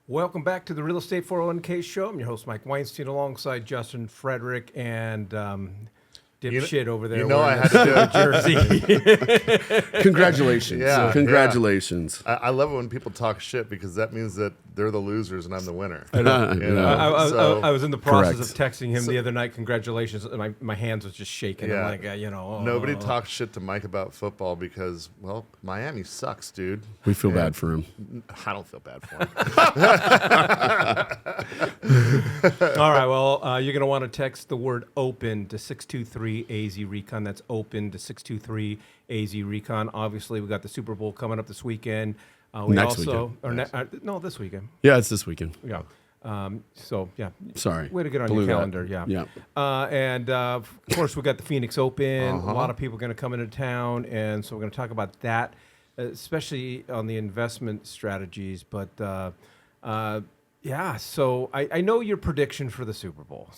Welcome back to the Real Estate 401k Show. I'm your host, Mike Weinstein, alongside Justin Frederick and dipshit over there. You know I had to do Jersey. Congratulations. Yeah, Congratulations. I love it when people talk shit because that means that they're the losers and I'm the winner. I was in the process of Correct. texting him the other night. Congratulations. And my hands was just shaking. Yeah. I'm like, Nobody talks shit to Mike about football because, well, Miami sucks, dude. We feel bad for him. I don't feel bad for him. All right. Well, you're going to want to text the word open to 623-AZ-RECON. That's open to 623-AZ-RECON. Obviously, we got the Super Bowl coming up this weekend. Next weekend. No, this weekend. Yeah, it's this weekend. Yeah. Yeah. Sorry. Way to get on Blew your that. calendar. Yeah. And of course, we got the Phoenix Open. A lot of people are going to come into town, and so we're going to talk about that, especially on the investment strategies. But yeah, so I know your prediction for the Super Bowl.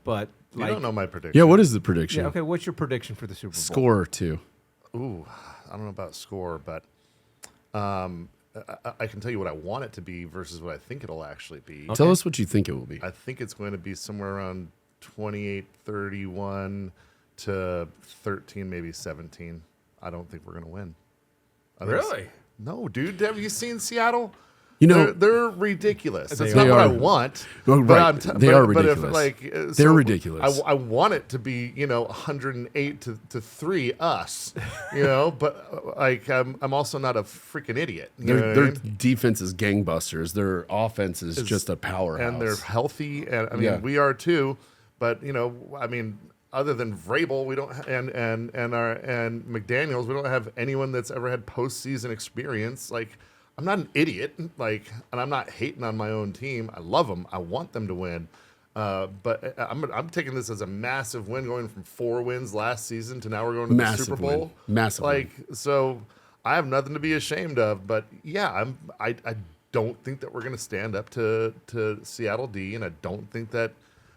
But You don't know my prediction. Yeah, what is the prediction? yeah, okay. What's your prediction for the Super Bowl? Score 2. Ooh, I don't know about score, but I can tell you what I want it to be versus what I think it'll actually be. Tell us what you think it will be. I think it's going to be somewhere around 28-31 to 13, maybe 17. I don't think we're going to win. Really? No, dude. Have you seen Seattle? You know, They're ridiculous. That's They not what I are. want. Well, but right. They are ridiculous. They're They're ridiculous. I want it to be 108 to 3 us, But I'm also not a freaking idiot. You know what I their mean? defense is gangbusters. Their offense is just a powerhouse. And they're healthy, and I mean Yeah. we are too. But other than Vrabel, we don't and McDaniels, we don't have anyone that's ever had postseason experience. Like, I'm not an idiot, and I'm not hating on my own team. I love them. I want them to win. But I'm taking this as a massive win, going from 4 wins last season to now we're going to the Massive Super Bowl. win. Massive win. So I have nothing to be ashamed of. But yeah, I don't think that we're going to stand up to Seattle D, and I don't think that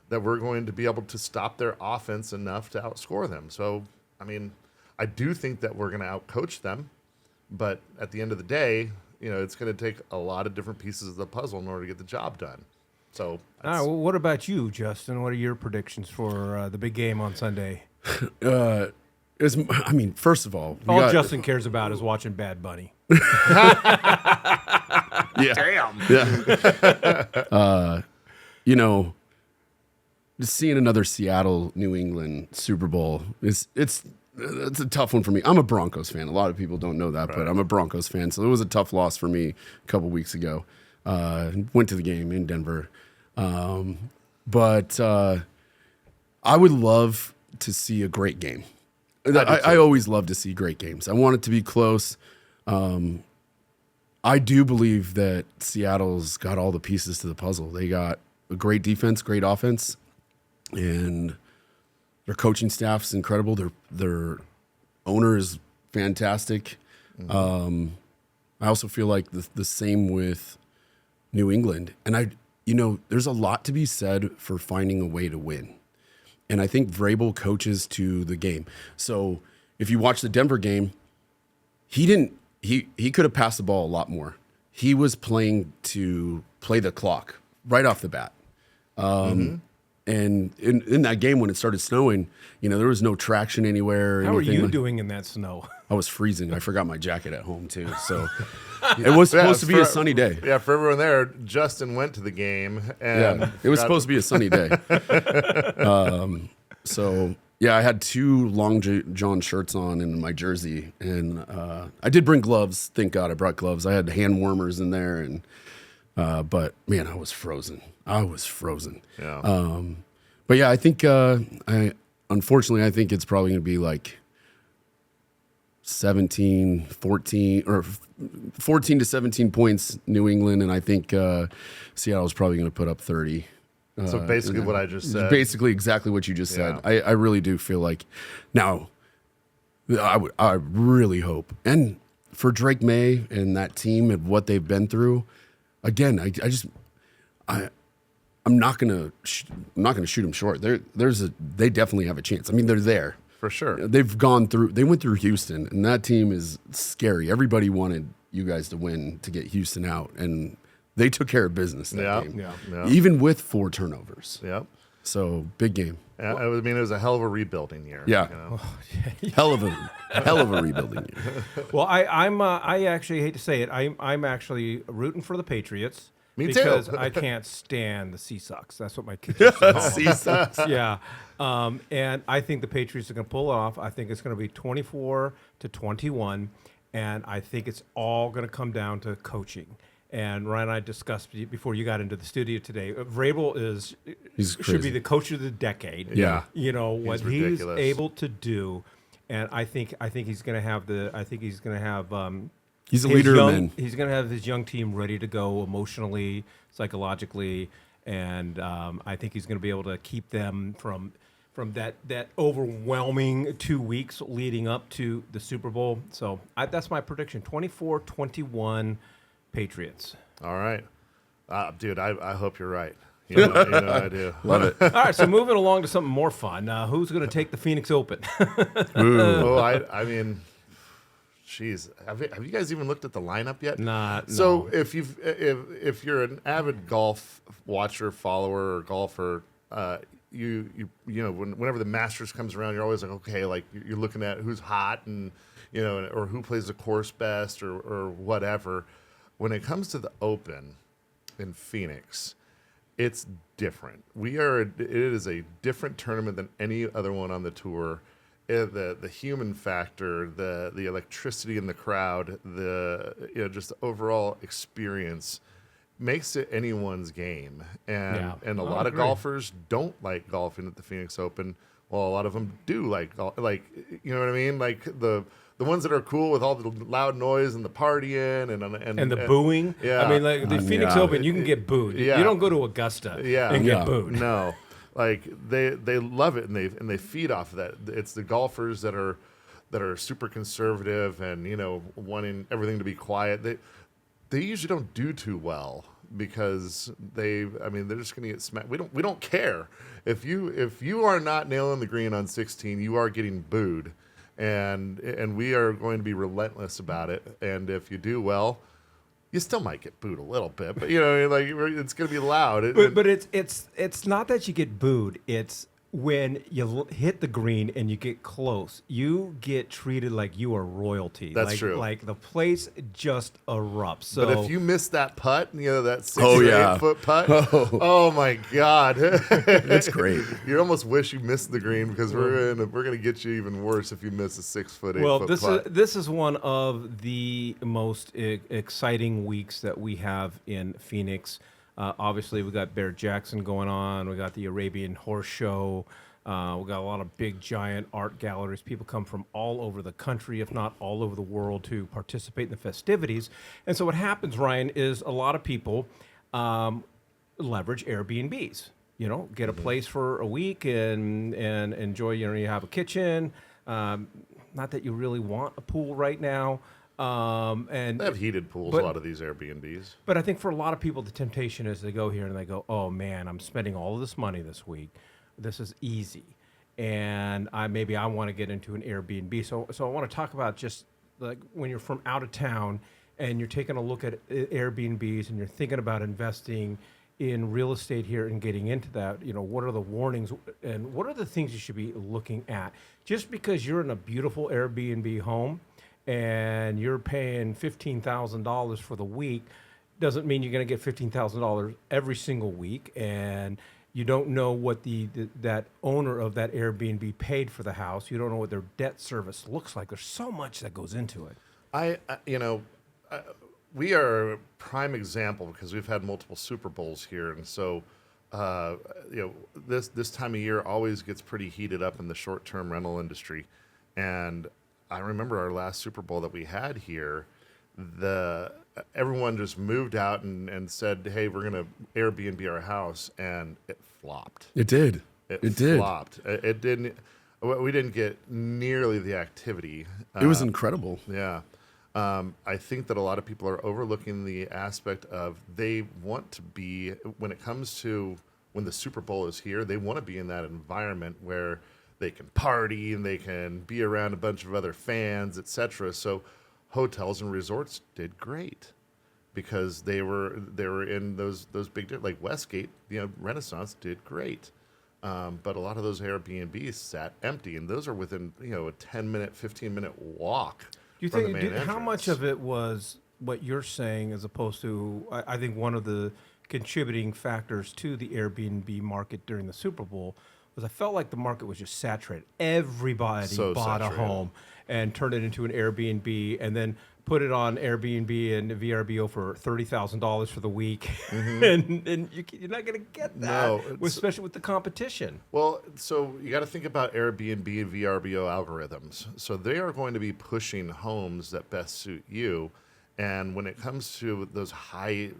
we're going to be able to stop their offense enough to outscore them. So, I do think that we're going to outcoach them, but at the end of the day, it's going to take a lot of different pieces of the puzzle in order to get the job done. So, All right. Well, what about you, Justin? What are your predictions for the big game on Sunday? First of all, Justin cares about is watching Bad Bunny. Yeah. damn. Yeah. Just seeing another Seattle New England Super Bowl it's a tough one for me. I'm a Broncos fan. A lot of people don't know that, but I'm a Broncos fan. So it was a tough loss for me a couple weeks ago. Went to the game in Denver. But I would love to see a great game. I always love to see great games. I want it to be close. I do believe that Seattle's got all the pieces to the puzzle. They got a great defense, great offense, and their coaching staff is incredible. Their owner is fantastic. I also feel like the same with New England. And there's a lot to be said for finding a way to win. And I think Vrabel coaches to the game. So if you watch the Denver game, he could have passed the ball a lot more. He was playing to play the clock right off the bat. And in that game when it started snowing, there was no traction anywhere. How are you doing in that snow? I was freezing. I forgot my jacket at home too. So it was supposed to be a sunny day. Yeah, for everyone there, Justin went to the game, and It was supposed to be a sunny day. So yeah, I had 2 long john shirts on in my jersey, and I did bring gloves. Thank God I brought gloves. I had hand warmers in there, and but man, I was frozen. Yeah. But yeah, I think unfortunately I think it's probably going to be like 14 to 17 points New England, and I think Seattle's probably going to put up 30. So basically what I just said. Basically exactly what you just said. Yeah. I really do feel like now I really hope, and for Drake May and that team and what they've been through, again, I'm not gonna shoot them short. They definitely have a chance. I mean, they're there For sure. They went through Houston, and that team is scary. Everybody wanted you guys to win to get Houston out, and They took care of business that game, Yeah. even with 4 turnovers. Yep. So big game. I mean, it was a hell of a rebuilding year. Yeah. You know? hell of a rebuilding year. Well, I actually hate to say it. I'm actually rooting for the Patriots. Me too. Because I can't stand the Seasucks. That's what my kids used to call them. Seasucks. Yeah. And I think the Patriots are going to pull it off. I think it's going to be 24-21, and I think it's all going to come down to coaching. And Ryan and I discussed before you got into the studio today. Vrabel should be crazy. the coach of the decade. Yeah. You know what he's ridiculous. able to do, and I think he's going to have He's a his leader of young- men. He's going to have his young team ready to go emotionally, psychologically, and I think he's going to be able to keep them from that overwhelming 2 weeks leading up to the Super Bowl. So that's my prediction: 24-21 Patriots. All right. Dude, I hope you're right. You know I do. Love it. All right, so moving along to something more fun. Who's going to take the Phoenix Open? Oh, I mean, jeez, have you guys even looked at the lineup yet? So if you're an avid golf watcher, follower, or golfer, you know whenever the Masters comes around, you're always like, okay, like you're looking at who's hot and or who plays the course best or whatever. When it comes to the Open in Phoenix, it's different. It is a different tournament than any other one on the tour. The human factor, the electricity in the crowd, just the overall experience makes it anyone's game. And a lot of golfers don't like golfing at the Phoenix Open. Well, a lot of them do like golf. Like, you know what I mean? Like the ones that are cool with all the loud noise and the partying and the booing. Yeah. I mean, like the Phoenix yeah. Open, you can get booed. Yeah. You don't go to Augusta and Yeah. get booed. No, like they love it and they feed off of that. It's the golfers that are super conservative and wanting everything to be quiet. They usually don't do too well because they're just gonna get smacked. We don't care if you are not nailing the green on 16, you are getting booed. And we are going to be relentless about it. And if you do well, you still might get booed a little bit, but it's going to be loud. But it's not that you get booed. It's when you hit the green and you get close, you get treated like you are royalty. That's true. Like the place just erupts. So, but if you miss that putt, that 6 Oh, or yeah. 8 foot putt, oh my God, It's great. You almost wish you missed the green because we're gonna get you even worse if you miss a 6 foot, 8 foot putt. This is one of the most exciting weeks that we have in Phoenix. Obviously, we got Bear Jackson going on. We got the Arabian Horse Show. We got a lot of big, giant art galleries. People come from all over the country, if not all over the world, to participate in the festivities. And so what happens, Ryan, is a lot of people leverage Airbnbs. Get a place for a week and enjoy. You have a kitchen. Not that you really want a pool right now. And They have heated pools, a lot of these Airbnbs. But I think for a lot of people, the temptation is they go here and they go, oh man, I'm spending all of this money this week. This is easy. And I want to get into an Airbnb. So I want to talk about just like when you're from out of town and you're taking a look at Airbnbs and you're thinking about investing in real estate here and getting into that, what are the warnings and what are the things you should be looking at? Just because you're in a beautiful Airbnb home and you're paying $15,000 for the week doesn't mean you're going to get $15,000 every single week, and you don't know what that owner of that Airbnb paid for the house. You don't know what their debt service looks like. There's so much that goes into it. We are a prime example because we've had multiple Super Bowls here, and so this time of year always gets pretty heated up in the short-term rental industry, and I remember our last Super Bowl that we had here, everyone just moved out and said, hey, we're going to Airbnb our house, and it flopped. It did. It did. flopped. It didn't. We didn't get nearly the activity. It was incredible. Yeah. I think that a lot of people are overlooking the aspect of they want to be, when it comes to when the Super Bowl is here, they want to be in that environment where they can party and they can be around a bunch of other fans, etc. So hotels and resorts did great. because they were in those big, like Westgate, Renaissance did great. But a lot of those Airbnbs sat empty, and those are within a 10-minute, 15-minute walk Do you from the think main entrance. how much of it was what you're saying as opposed to I think one of the contributing factors to the Airbnb market during the Super Bowl was I felt like the market was just saturated. Everybody So bought saturated. a home and turned it into an Airbnb and then put it on Airbnb and VRBO for $30,000 for the week, and you're not going to get that, No, especially with the competition. Well, so you got to think about Airbnb and VRBO algorithms. So they are going to be pushing homes that best suit you. And when it comes to those high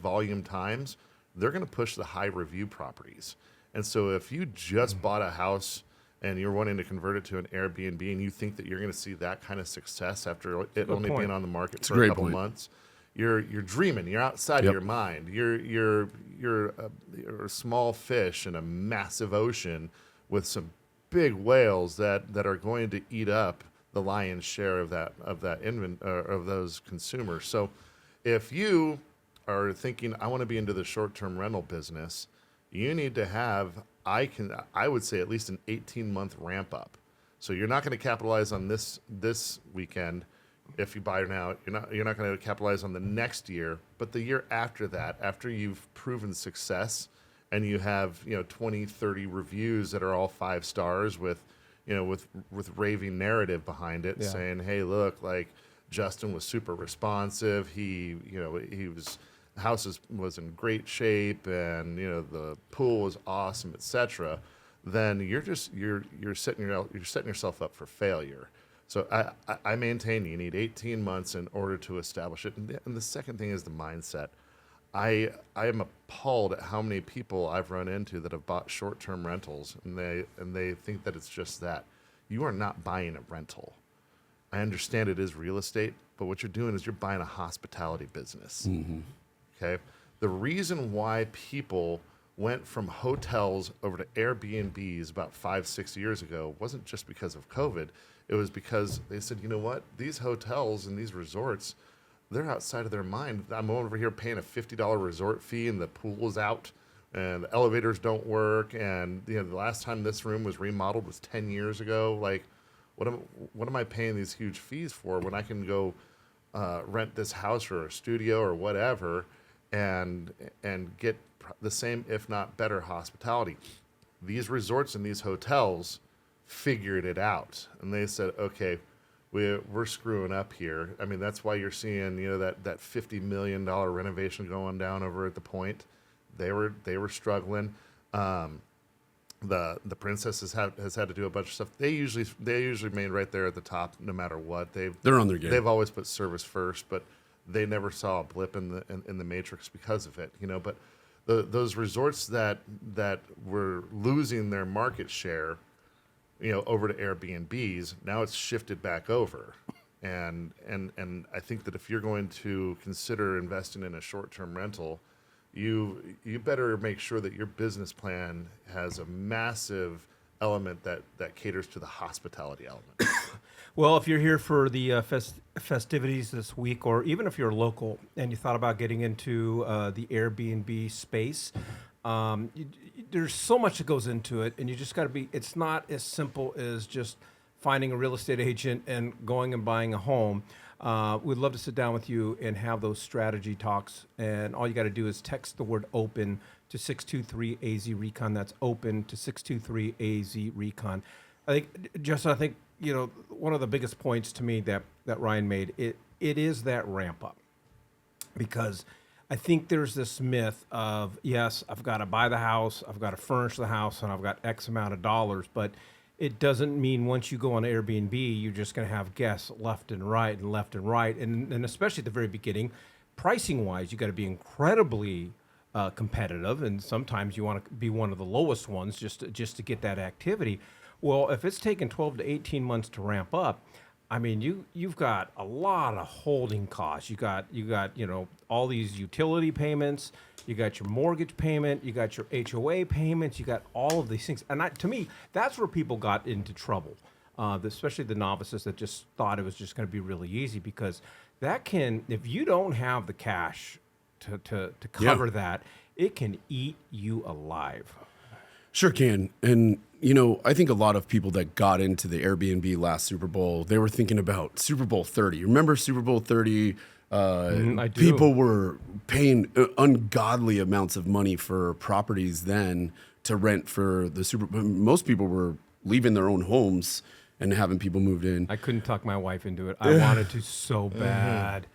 volume times, they're going to push the high review properties. And so if you just bought a house and you're wanting to convert it to an Airbnb and you think that you're going to see that kind of success after it only point. being on the market a for a great couple point. months, you're dreaming. You're outside Yep. of your mind. You're a small fish in a massive ocean with some big whales that are going to eat up the lion's share of of those consumers. So if you are thinking I want to be into the short-term rental business, you need to have I would say at least an 18-month ramp up. So you're not going to capitalize on this weekend if you buy now. You're not going to capitalize on the next year, but the year after that, after you've proven success and you have 20, 30 reviews that are all 5 stars with with raving narrative behind it, Yeah. saying, "Hey, look, like Justin was super responsive. He was." The house was in great shape, and the pool was awesome, etc. Then you're setting yourself up for failure. So I maintain you need 18 months in order to establish it. And the second thing is the mindset. I am appalled at how many people I've run into that have bought short-term rentals, and they think that it's just that. You are not buying a rental. I understand it is real estate, but what you're doing is you're buying a hospitality business. Okay. The reason why people went from hotels over to Airbnbs about 5-6 years ago wasn't just because of COVID. It was because they said, you know what? These hotels and these resorts, they're outside of their mind. I'm over here paying a $50 resort fee and the pool's out and the elevators don't work. And the last time this room was remodeled was 10 years ago. Like, what am I paying these huge fees for when I can go rent this house or a studio or whatever and get the same, if not better, hospitality? These resorts and these hotels figured it out, and they said, okay, we're screwing up here. I mean, that's why you're seeing that $50 million renovation going down over at the Point. They were struggling. The Princess has had to do a bunch of stuff. They usually remain right there at the top no matter what. They're on their game. They've always put service first, but they never saw a blip in the matrix because of it. But those resorts that were losing their market share, over to Airbnbs, now it's shifted back over. And I think that if you're going to consider investing in a short-term rental, you better make sure that your business plan has a massive element that caters to the hospitality element. Well, if you're here for the festivities this week, or even if you're local and you thought about getting into the Airbnb space, there's so much that goes into it, and you just got to be. It's not as simple as just finding a real estate agent and going and buying a home. We'd love to sit down with you and have those strategy talks. And all you got to do is text the word "open" to 623-AZ-RECON. That's "open" to 623-AZ-RECON. I think, Justin, one of the biggest points to me that Ryan made, it is that ramp up. Because I think there's this myth of, yes, I've got to buy the house, I've got to furnish the house, and I've got X amount of dollars. But it doesn't mean once you go on Airbnb, you're just going to have guests left and right. And especially at the very beginning, pricing-wise, you got to be incredibly competitive. And sometimes you want to be one of the lowest ones just to get that activity. Well, if it's taken 12 to 18 months to ramp up, I mean, you've got a lot of holding costs. You got all these utility payments. You got your mortgage payment. You got your HOA payments. You got all of these things. And to me, that's where people got into trouble. especially the novices that just thought it was just going to be really easy, because that can, if you don't have the cash to cover that, it can eat you alive. Sure can. And, I think a lot of people that got into the Airbnb last Super Bowl, they were thinking about Super Bowl 30. Remember Super Bowl 30? I do. People were paying ungodly amounts of money for properties then to rent for the Super Bowl. Most people were leaving their own homes and having people moved in. I couldn't talk my wife into it. I wanted to so bad.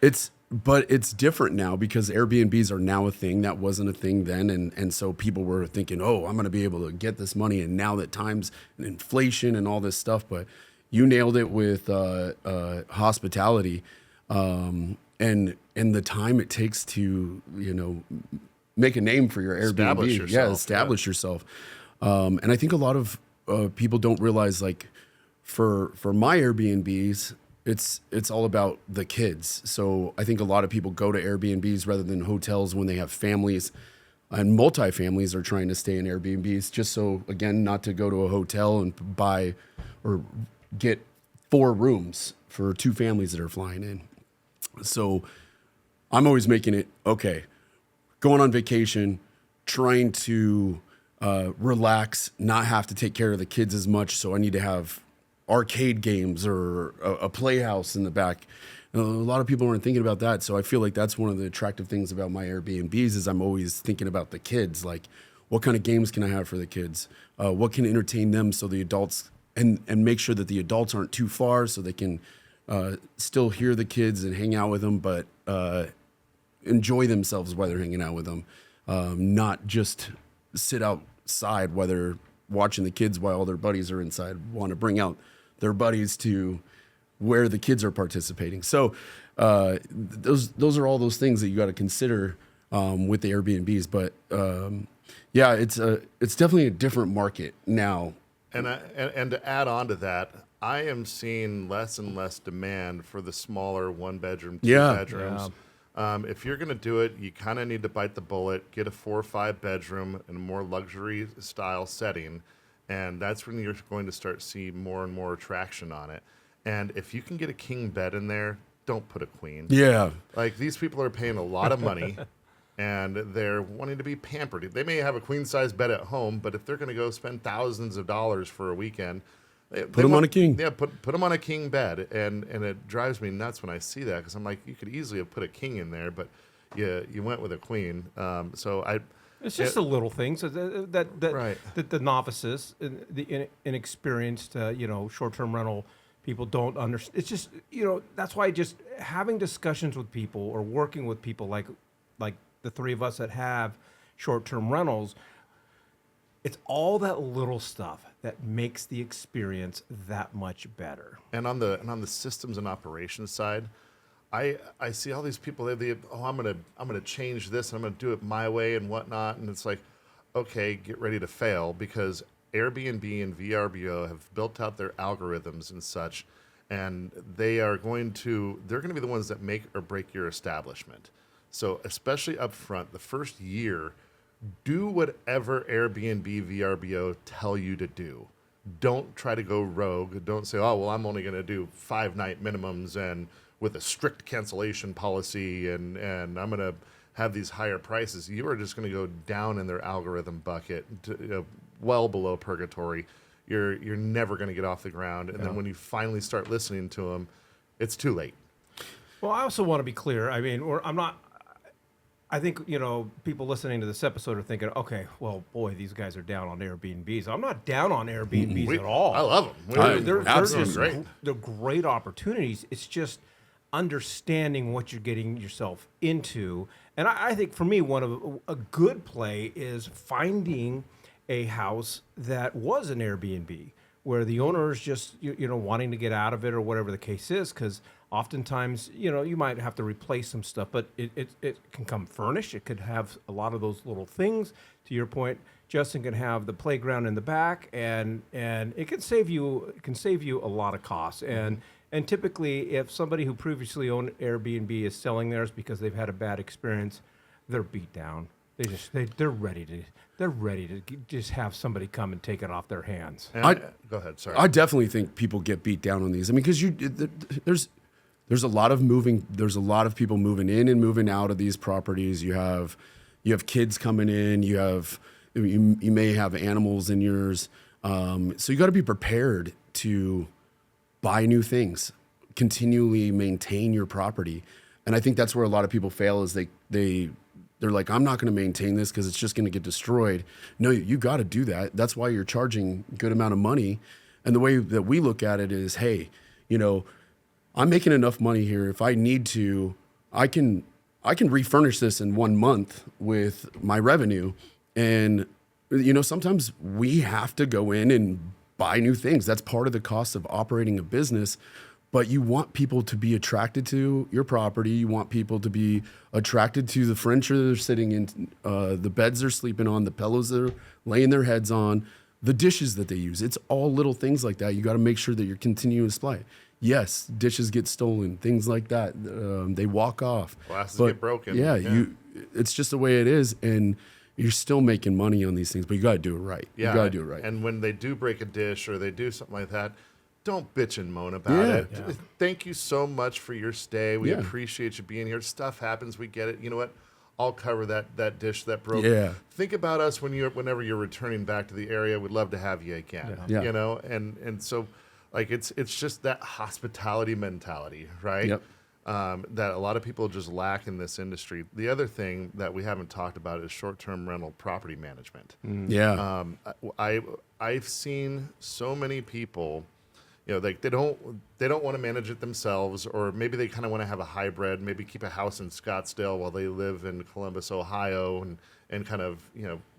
But it's different now because Airbnbs are now a thing that wasn't a thing then, and so people were thinking, oh, I'm going to be able to get this money, and now that times and inflation and all this stuff. But you nailed it with hospitality, and the time it takes to make a name for your Airbnb, establish yourself. And I think a lot of people don't realize, like, for my Airbnbs, it's all about the kids. So I think a lot of people go to Airbnbs rather than hotels when they have families, and multi-families are trying to stay in Airbnbs just so, again, not to go to a hotel and buy or get 4 rooms for 2 families that are flying in. So I'm always making it, okay, going on vacation, trying to relax, not have to take care of the kids as much. So I need to have arcade games or a playhouse in the back. A lot of people aren't thinking about that. So I feel like that's one of the attractive things about my Airbnbs is I'm always thinking about the kids. Like, what kind of games can I have for the kids? What can entertain them so the adults, and make sure that the adults aren't too far so they can still hear the kids and hang out with them, but enjoy themselves while they're hanging out with them. Not just sit outside while they're watching the kids while all their buddies are inside. Want to bring out their buddies to where the kids are participating. So those are all those things that you got to consider with the Airbnbs. But it's definitely a different market now. And to add on to that, I am seeing less and less demand for the smaller 1-bedroom, 2-bedrooms. If you're going to do it, you kind of need to bite the bullet, get a 4 or 5 bedroom in a more luxury style setting. And that's when you're going to start to see more and more attraction on it. And if you can get a king bed in there, don't put a queen. Yeah. Like, these people are paying a lot of money and they're wanting to be pampered. They may have a queen size bed at home, but if they're going to go spend thousands of dollars for a weekend, put them on a king. Yeah, put them on a king bed, and it drives me nuts when I see that, because I'm like, you could easily have put a king in there, but you went with a queen. It's just the little things that Right. the novices, the inexperienced, short-term rental people don't understand. It's just, that's why just having discussions with people or working with people like the 3 of us that have short-term rentals, it's all that little stuff that makes the experience that much better. And on the systems and operations side, I see all these people. I'm gonna change this. And I'm gonna do it my way and whatnot. And it's like, okay, get ready to fail, because Airbnb and VRBO have built out their algorithms and such, and they're going to be the ones that make or break your establishment. So especially up front, the first year, do whatever Airbnb, VRBO tell you to do. Don't try to go rogue. Don't say, oh, well, I'm only going to do 5-night minimums and with a strict cancellation policy, and I'm going to have these higher prices. You are just going to go down in their algorithm bucket, well below purgatory. You're never going to get off the ground. And then when you finally start listening to them, it's too late. Well, I also want to be clear. I mean, I think, people listening to this episode are thinking, okay, well, boy, these guys are down on Airbnbs. I'm not down on Airbnbs at all. I love them. They're absolutely great. They're great opportunities. It's just understanding what you're getting yourself into. And I think for me, a good play is finding a house that was an Airbnb, where the owner is just wanting to get out of it or whatever the case is, because oftentimes you might have to replace some stuff, but it can come furnished. It could have a lot of those little things. To your point, Justin can have the playground in the back, and it can save you a lot of costs. And typically, if somebody who previously owned Airbnb is selling theirs because they've had a bad experience, they're beat down. They're ready to just have somebody come and take it off their hands. And, go ahead. Sorry. I definitely think people get beat down on these. I mean, because there's a lot of people moving in and moving out of these properties. You have kids coming in. You may have animals in yours. So you got to be prepared to buy new things, continually maintain your property. And I think that's where a lot of people fail is they're like, I'm not going to maintain this because it's just going to get destroyed. No, you got to do that. That's why you're charging a good amount of money. And the way that we look at it is, hey, I'm making enough money here. If I need to, I can refurnish this in 1 month with my revenue. And, sometimes we have to go in and buy new things. That's part of the cost of operating a business. But you want people to be attracted to your property. You want people to be attracted to the furniture they're sitting in, the beds they're sleeping on, the pillows they're laying their heads on, the dishes that they use. It's all little things like that. You got to make sure that you're continuing to display. Yes, dishes get stolen, things like that. They walk off. Glasses get broken. Yeah, it's just the way it is. And you're still making money on these things, but you got to do it right. Yeah, you got to do it right. And when they do break a dish or they do something like that, don't bitch and moan about it. Yeah. Thank you so much for your stay. We Yeah. appreciate you being here. Stuff happens. We get it. You know what? I'll cover that dish that broke. Yeah. Think about us whenever you're returning back to the area. We'd love to have you again. Yeah. And so like it's just that hospitality mentality, right? Yep. That a lot of people just lack in this industry. The other thing that we haven't talked about is short-term rental property management. Yeah. I've seen so many people, like they don't want to manage it themselves, or maybe they kind of want to have a hybrid, maybe keep a house in Scottsdale while they live in Columbus, Ohio, and kind of,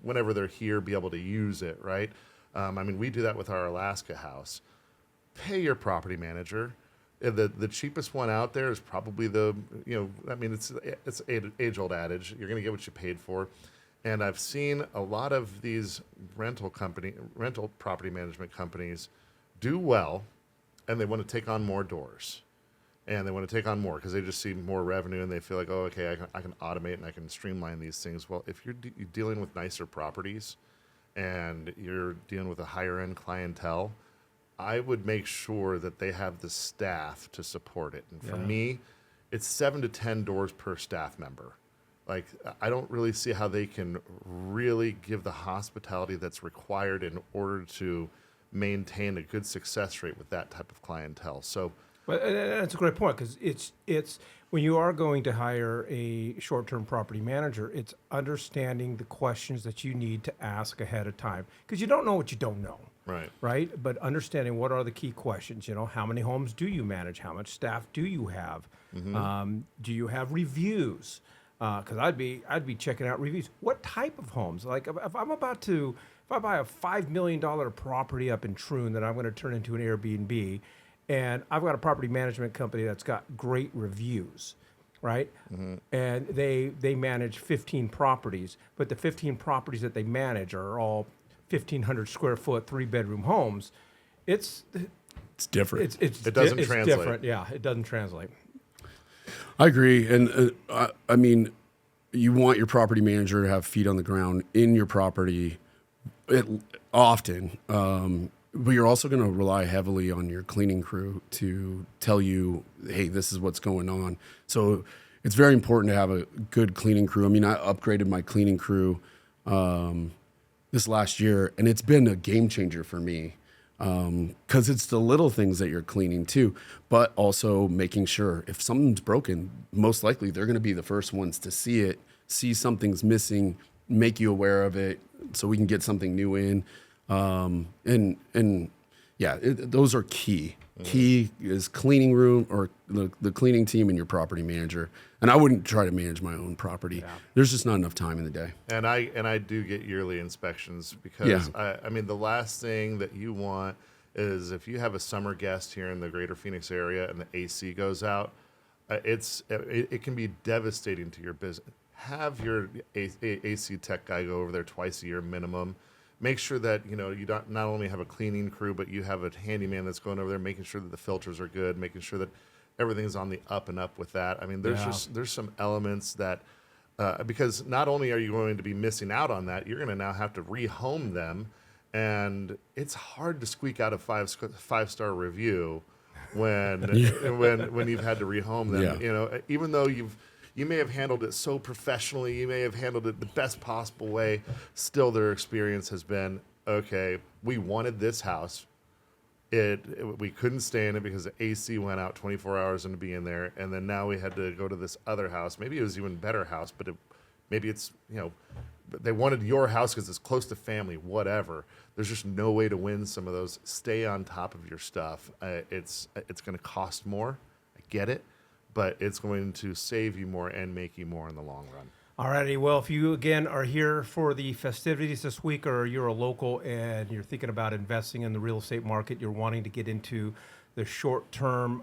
whenever they're here, be able to use it, right? We do that with our Alaska house. Pay your property manager. The cheapest one out there is probably it's an age-old adage. You're going to get what you paid for. And I've seen a lot of these rental property management companies do well, and they want to take on more doors. And they want to take on more because they just see more revenue, and they feel like, oh, okay, I can automate and I can streamline these things. Well, if you're dealing with nicer properties and you're dealing with a higher-end clientele, I would make sure that they have the staff to support it. And for me, it's 7 to 10 doors per staff member. Like, I don't really see how they can really give the hospitality that's required in order to maintain a good success rate with that type of clientele. So, But that's a great point, because it's when you are going to hire a short-term property manager, it's understanding the questions that you need to ask ahead of time, because you don't know what you don't know. Right. But understanding what are the key questions, how many homes do you manage? How much staff do you have? Mm-hmm. Do you have reviews? Because I'd be checking out reviews. What type of homes? Like if I buy a $5 million property up in Troon that I'm going to turn into an Airbnb, and I've got a property management company that's got great reviews, right? Mm-hmm. And they manage 15 properties, but the 15 properties that they manage are all 1,500 square foot, 3-bedroom homes. It's different. It doesn't it's translate. different. Yeah, it doesn't translate. I agree. And you want your property manager to have feet on the ground in your property often. But you're also going to rely heavily on your cleaning crew to tell you, hey, this is what's going on. So it's very important to have a good cleaning crew. I upgraded my cleaning crew this last year, and it's been a game changer for me because it's the little things that you're cleaning too, but also making sure if something's broken, most likely they're going to be the first ones to see something's missing, make you aware of it so we can get something new in. Those are key. Key is cleaning room or the cleaning team and your property manager. And I wouldn't try to manage my own property. Yeah. There's just not enough time in the day. And I do get yearly inspections because the last thing that you want is if you have a summer guest here in the greater Phoenix area and the AC goes out, it can be devastating to your business. Have your AC tech guy go over there twice a year minimum. Make sure that you not only have a cleaning crew, but you have a handyman that's going over there, making sure that the filters are good, making sure that everything's on the up and up with that. There's some elements that because not only are you going to be missing out on that, you're going to now have to rehome them, and it's hard to squeak out a five-star review when when you've had to rehome them. Yeah. You know, even though you may have handled it so professionally, you may have handled it the best possible way, still their experience has been, okay, we wanted this house. We couldn't stay in it because the AC went out 24 hours into being there, and then now we had to go to this other house. Maybe it was even better house, but maybe it's, you know, they wanted your house because it's close to family, whatever. There's just no way to win some of those. Stay on top of your stuff. It's going to cost more. I get it, but it's going to save you more and make you more in the long run. Alrighty, well, if you again are here for the festivities this week, or you're a local and you're thinking about investing in the real estate market, you're wanting to get into the short-term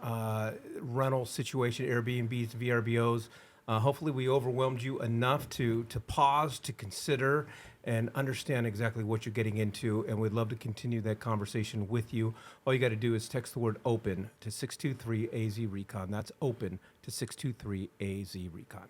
rental situation, Airbnbs, VRBOs, hopefully we overwhelmed you enough to pause, to consider, and understand exactly what you're getting into, and we'd love to continue that conversation with you. All you got to do is text the word OPEN to 623-AZ-RECON. That's OPEN to 623-AZ-RECON.